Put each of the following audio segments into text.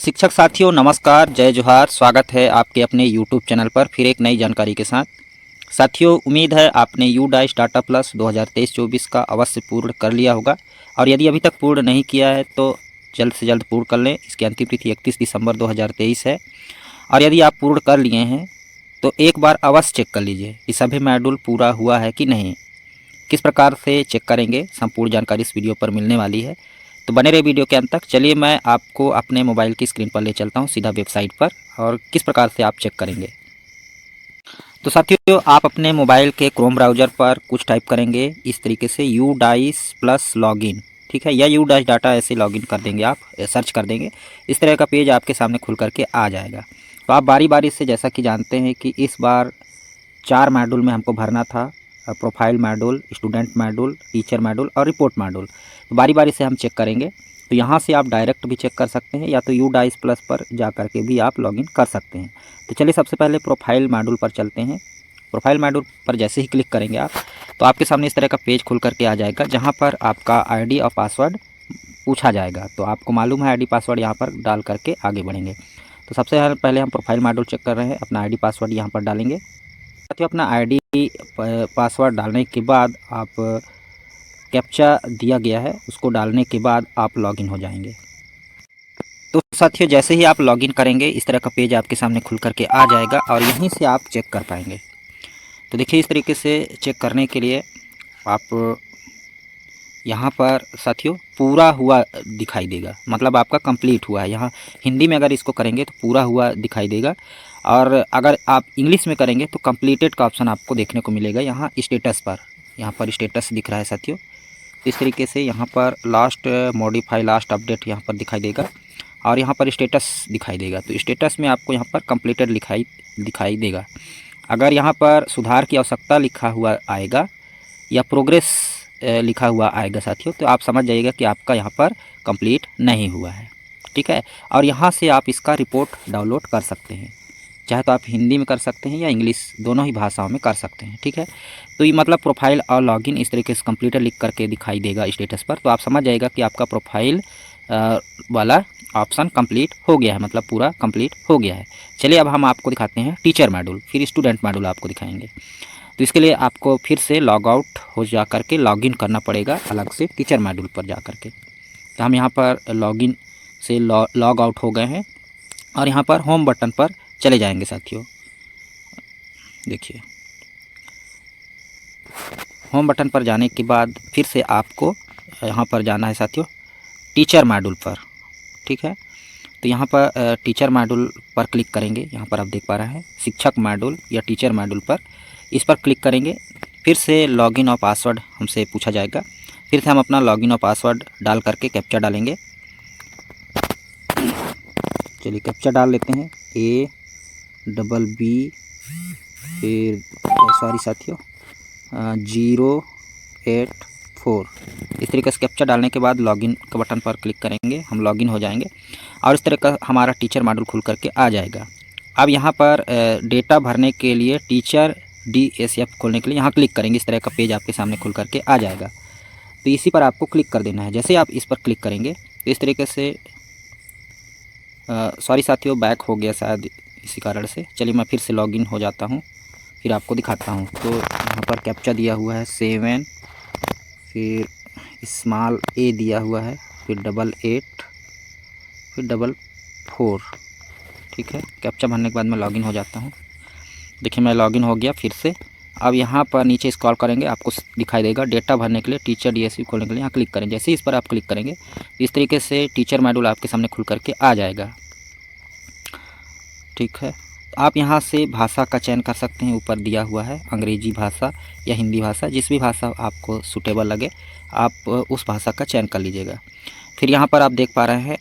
शिक्षक साथियों नमस्कार, जय जोहार। स्वागत है आपके अपने यूट्यूब चैनल पर फिर एक नई जानकारी के साथ। साथियों उम्मीद है आपने UDAIS डाटा प्लस 2023-24 का अवश्य पूर्ण कर लिया होगा, और यदि अभी तक पूर्ण नहीं किया है तो जल्द से जल्द पूर्ण कर लें। इसकी अंतिम तिथि 31 दिसंबर 2023 है। और यदि आप पूर्ण कर लिए हैं तो एक बार अवश्य चेक कर लीजिए कि सभी मॉड्यूल पूरा हुआ है कि नहीं। किस प्रकार से चेक करेंगे, संपूर्ण जानकारी इस वीडियो पर मिलने वाली है, तो बने रहे वीडियो के अंत तक। चलिए मैं आपको अपने मोबाइल की स्क्रीन पर ले चलता हूं सीधा वेबसाइट पर, और किस प्रकार से आप चेक करेंगे। तो साथियों आप अपने मोबाइल के क्रोम ब्राउज़र पर कुछ टाइप करेंगे इस तरीके से UDAIS प्लस लॉगिन, ठीक है, या UDAIS डाटा ऐसे लॉगिन कर देंगे, आप सर्च कर देंगे। इस तरह का पेज आपके सामने खुल करके आ जाएगा। तो आप बारी बारी से, जैसा कि जानते हैं कि इस बार 4 मॉड्यूल में हमको भरना था, profile module, student module, teacher module और रिपोर्ट मॉड्यूल। तो बारी बारी से हम चेक करेंगे। तो यहाँ से आप डायरेक्ट भी चेक कर सकते हैं, या तो UDAIS प्लस पर जा कर के भी आप लॉगिन कर सकते हैं। तो चलिए सबसे पहले प्रोफाइल मॉड्यूल पर चलते हैं। प्रोफाइल मॉड्यूल पर जैसे ही क्लिक करेंगे आप, तो आपके सामने इस तरह का पेज खुल करके आ जाएगा, जहाँ पर आपका ID और पासवर्ड पूछा जाएगा। तो आपको मालूम है ID पासवर्ड, यहाँ पर डाल करके आगे बढ़ेंगे। तो सबसे पहले हम प्रोफाइल मॉड्यूल चेक कर रहे हैं। अपना ID पासवर्ड यहाँ पर डालेंगे। साथियों अपना ID पासवर्ड डालने के बाद आप कैप्चा दिया गया है, उसको डालने के बाद आप लॉगिन हो जाएंगे। तो साथियों जैसे ही आप लॉगिन करेंगे इस तरह का पेज आपके सामने खुल करके आ जाएगा, और यहीं से आप चेक कर पाएंगे। तो देखिए इस तरीके से चेक करने के लिए आप यहाँ पर साथियों पूरा हुआ दिखाई देगा, मतलब आपका कंप्लीट हुआ है। यहाँ हिंदी में अगर इसको करेंगे तो पूरा हुआ दिखाई देगा, और अगर आप इंग्लिश में करेंगे तो कंप्लीटेड का ऑप्शन आपको देखने को मिलेगा यहाँ स्टेटस पर। यहाँ पर स्टेटस दिख रहा है साथियों। इस तरीके से यहाँ पर लास्ट मॉडिफाई लास्ट अपडेट यहाँ पर दिखाई देगा, और यहाँ पर स्टेटस दिखाई देगा। तो स्टेटस में आपको यहाँ पर कंप्लीटेड दिखाई देगा। अगर यहाँ पर सुधार की आवश्यकता लिखा हुआ आएगा या प्रोग्रेस लिखा हुआ आएगा साथियों, तो आप समझ जाइएगा कि आपका यहाँ पर कंप्लीट नहीं हुआ है, ठीक है। और यहाँ से आप इसका रिपोर्ट डाउनलोड कर सकते हैं, चाहे तो आप हिंदी में कर सकते हैं या इंग्लिश, दोनों ही भाषाओं में कर सकते हैं, ठीक है। तो ये मतलब प्रोफाइल और लॉगिन इस तरीके से कंप्लीटेड लिख करके दिखाई देगा स्टेटस पर। तो आप समझ जाएगा कि आपका प्रोफाइल वाला ऑप्शन कंप्लीट हो गया है, मतलब पूरा कंप्लीट हो गया है। चलिए अब हम आपको दिखाते हैं टीचर मॉड्यूल, फिर स्टूडेंट मॉड्यूल आपको दिखाएंगे। तो इसके लिए आपको फिर से लॉग आउट हो जा करके लॉगिन करना पड़ेगा अलग से टीचर मॉड्यूल पर जा करके। तो हम यहाँ पर लॉगिन से लॉग आउट हो गए हैं, और यहाँ पर होम बटन पर चले जाएंगे साथियों। देखिए होम बटन पर जाने के बाद फिर से आपको यहाँ पर जाना है साथियों टीचर मॉड्यूल पर, ठीक है। तो यहाँ पर टीचर मॉड्यूल पर क्लिक करेंगे। यहाँ पर आप देख पा रहे हैं शिक्षक मॉड्यूल या टीचर मॉड्यूल पर, इस पर क्लिक करेंगे। फिर से लॉगिन और पासवर्ड हमसे पूछा जाएगा। फिर से हम अपना लॉगिन और पासवर्ड डाल करके कैप्चा डालेंगे। चलिए कैप्चा डाल लेते हैं, ABB फिर सॉरी साथियों 084। इस तरीके से कैप्चा डालने के बाद लॉगिन के बटन पर क्लिक करेंगे, हम लॉगिन हो जाएंगे, और इस तरह का हमारा टीचर मॉड्यूल खुल करके आ जाएगा। अब यहाँ पर डेटा भरने के लिए टीचर DSF खोलने के लिए यहाँ क्लिक करेंगे। इस तरह का पेज आपके सामने खुल करके आ जाएगा। तो इसी पर आपको क्लिक कर देना है। जैसे आप इस पर क्लिक करेंगे तो इस तरीके से सॉरी साथियों बैक हो गया शायद इसी कारण से। चलिए मैं फिर से लॉगिन हो जाता हूँ, फिर आपको दिखाता हूँ। तो यहाँ पर कैप्चा दिया हुआ है 7, फिर स्मॉल a दिया हुआ है, फिर 88, फिर 44, ठीक है। कैप्चा भरने के बाद मैं लॉगिन हो जाता हूँ। देखिए मैं लॉगिन हो गया फिर से। अब यहाँ पर नीचे स्क्रॉल करेंगे, आपको दिखाई देगा डेटा भरने के लिए टीचर DSF खोलने के लिए यहाँ क्लिक करें। जैसे इस पर आप क्लिक करेंगे इस तरीके से टीचर मॉड्यूल आपके सामने खुल करके आ जाएगा, ठीक है। आप यहाँ से भाषा का चयन कर सकते हैं, ऊपर दिया हुआ है अंग्रेजी भाषा या हिंदी भाषा, जिस भी भाषा आपको सूटेबल लगे आप उस भाषा का चयन कर लीजिएगा। फिर यहाँ पर आप देख पा रहे हैं,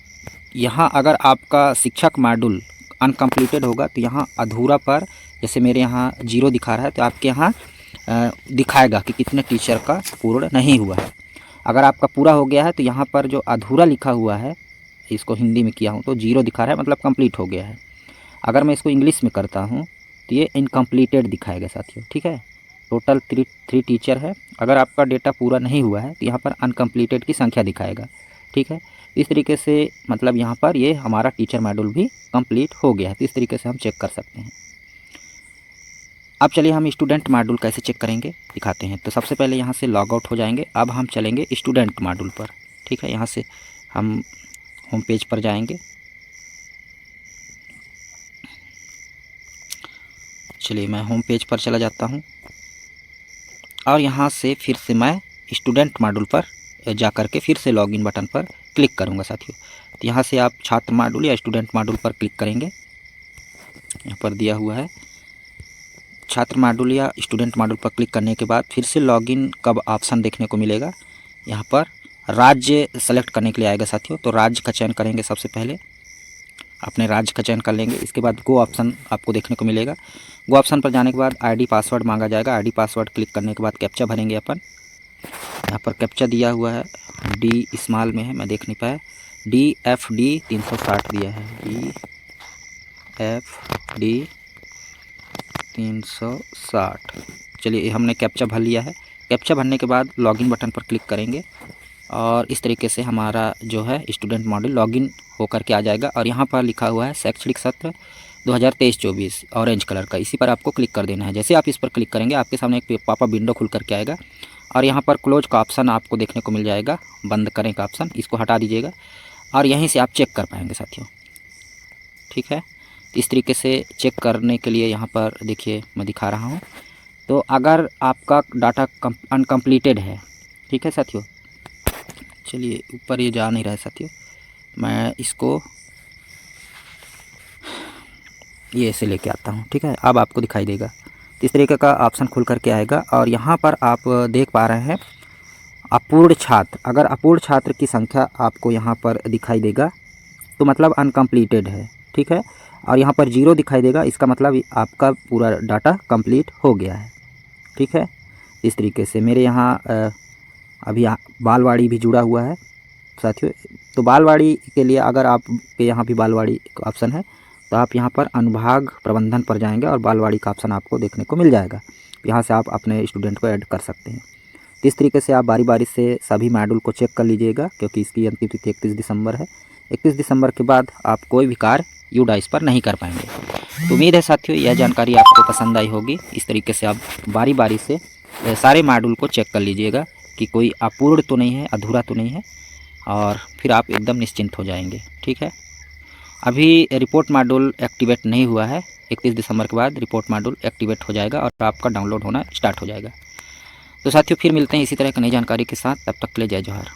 यहाँ अगर आपका शिक्षक मॉड्यूल अनकम्प्लीटेड होगा तो यहाँ अधूरा पर, जैसे मेरे यहाँ 0 दिखा रहा है, तो आपके यहाँ दिखाएगा कि कितने टीचर का पूर्ण नहीं हुआ है। अगर आपका पूरा हो गया है तो यहाँ पर जो अधूरा लिखा हुआ है, इसको हिंदी में किया हूँ तो 0 दिखा रहा है, मतलब कंप्लीट हो गया है। अगर मैं इसको इंग्लिश में करता हूँ तो ये इनकम्प्लीटेड दिखाएगा साथियों, ठीक है। टोटल 3 टीचर है। अगर आपका डेटा पूरा नहीं हुआ है तो यहाँ पर अनकम्प्लीटेड की संख्या दिखाएगा, ठीक है। इस तरीके से मतलब यहाँ पर ये हमारा टीचर मॉड्यूल भी कंप्लीट हो गया है। तो इस तरीके से हम चेक कर सकते हैं। अब चलिए हम स्टूडेंट मॉड्यूल कैसे चेक करेंगे दिखाते हैं। तो सबसे पहले यहाँ से लॉग आउट हो जाएंगे। अब हम चलेंगे स्टूडेंट मॉड्यूल पर। ठीक है, यहाँ से हम होम पेज पर जाएंगे। चलिए मैं होम पेज पर चला जाता हूँ और यहाँ से फिर से मैं स्टूडेंट मॉड्यूल पर जा कर के फिर से लॉगिन बटन पर क्लिक करूँगा साथियों। तो यहाँ से आप छात्र मॉड्यूल या स्टूडेंट मॉड्यूल पर क्लिक करेंगे। यहाँ पर दिया हुआ है छात्र मॉड्यूल या स्टूडेंट मॉड्यूल पर क्लिक करने के बाद फिर से लॉगिन कब ऑप्शन देखने को मिलेगा। यहाँ पर राज्य सेलेक्ट करने के लिए आएगा साथियों। तो राज्य का चयन करेंगे, सबसे पहले अपने राज्य का चयन कर लेंगे। इसके बाद गो ऑप्शन आपको देखने को मिलेगा। गो ऑप्शन पर जाने के बाद आईडी पासवर्ड मांगा जाएगा। आईडी पासवर्ड क्लिक करने के बाद कैप्चा भरेंगे अपन। यहाँ पर कैप्चा दिया हुआ है, डी स्मॉल में है, मैं देख नहीं पाया। DFD 360 दिया है, DFD 360। चलिए हमने कैप्चा भर लिया है। कैप्चा भरने के बाद लॉगिन बटन पर क्लिक करेंगे और इस तरीके से हमारा जो है स्टूडेंट मॉड्यूल लॉगिन होकर के आ जाएगा। और यहाँ पर लिखा हुआ है शैक्षणिक सत्र 2023-24 ऑरेंज कलर का, इसी पर आपको क्लिक कर देना है। जैसे आप इस पर क्लिक करेंगे आपके सामने एक पॉपअप विंडो खुल करके आएगा और यहाँ पर क्लोज का ऑप्शन आपको देखने को मिल जाएगा, बंद करें का ऑप्शन, इसको हटा दीजिएगा और यहीं से आप चेक कर पाएंगे साथियों। ठीक है, इस तरीके से चेक करने के लिए यहाँ पर देखिए मैं दिखा रहा हूँ। तो अगर आपका डाटा अनकम्प्लीटेड है, ठीक है साथियों, चलिए ऊपर ये जा नहीं रहा है साथियों, मैं इसको ये ऐसे लेके आता हूँ। ठीक है, अब आपको दिखाई देगा। इस तरीके का ऑप्शन खुल करके आएगा और यहाँ पर आप देख पा रहे हैं अपूर्ण छात्र। अगर अपूर्ण छात्र की संख्या आपको यहाँ पर दिखाई देगा तो मतलब अनकम्प्लीटेड है। ठीक है, और यहाँ पर 0 दिखाई देगा, इसका मतलब आपका पूरा डाटा कंप्लीट हो गया है। ठीक है, इस तरीके से मेरे यहाँ अभी बालवाड़ी भी जुड़ा हुआ है साथियों। तो बालवाड़ी के लिए अगर आपके यहाँ भी बालवाड़ी ऑप्शन है तो आप यहाँ पर अनुभाग प्रबंधन पर जाएंगे और बालवाड़ी का ऑप्शन आपको देखने को मिल जाएगा। यहाँ से आप अपने स्टूडेंट को ऐड कर सकते हैं। तो इस तरीके से आप बारी बारी से सभी मॉड्यूल को चेक कर लीजिएगा, क्योंकि इसकी अंतिम तिथि 31 दिसंबर है। 31 दिसंबर के बाद आप कोई भी कार्य यूडाइस पर नहीं कर पाएंगे। तो उम्मीद है साथियों यह जानकारी आपको पसंद आई होगी। इस तरीके से आप बारी बारी से सारे मॉड्यूल को चेक कर लीजिएगा कि कोई अपूर्ण तो नहीं है, अधूरा तो नहीं है, और फिर आप एकदम निश्चिंत हो जाएंगे। ठीक है, अभी रिपोर्ट मॉड्यूल एक्टिवेट नहीं हुआ है। 31 दिसंबर के बाद रिपोर्ट मॉड्यूल एक्टिवेट हो जाएगा और आपका डाउनलोड होना स्टार्ट हो जाएगा। तो साथियों फिर मिलते हैं इसी तरह की नई जानकारी के साथ, तब तक के लिए जय जोहार।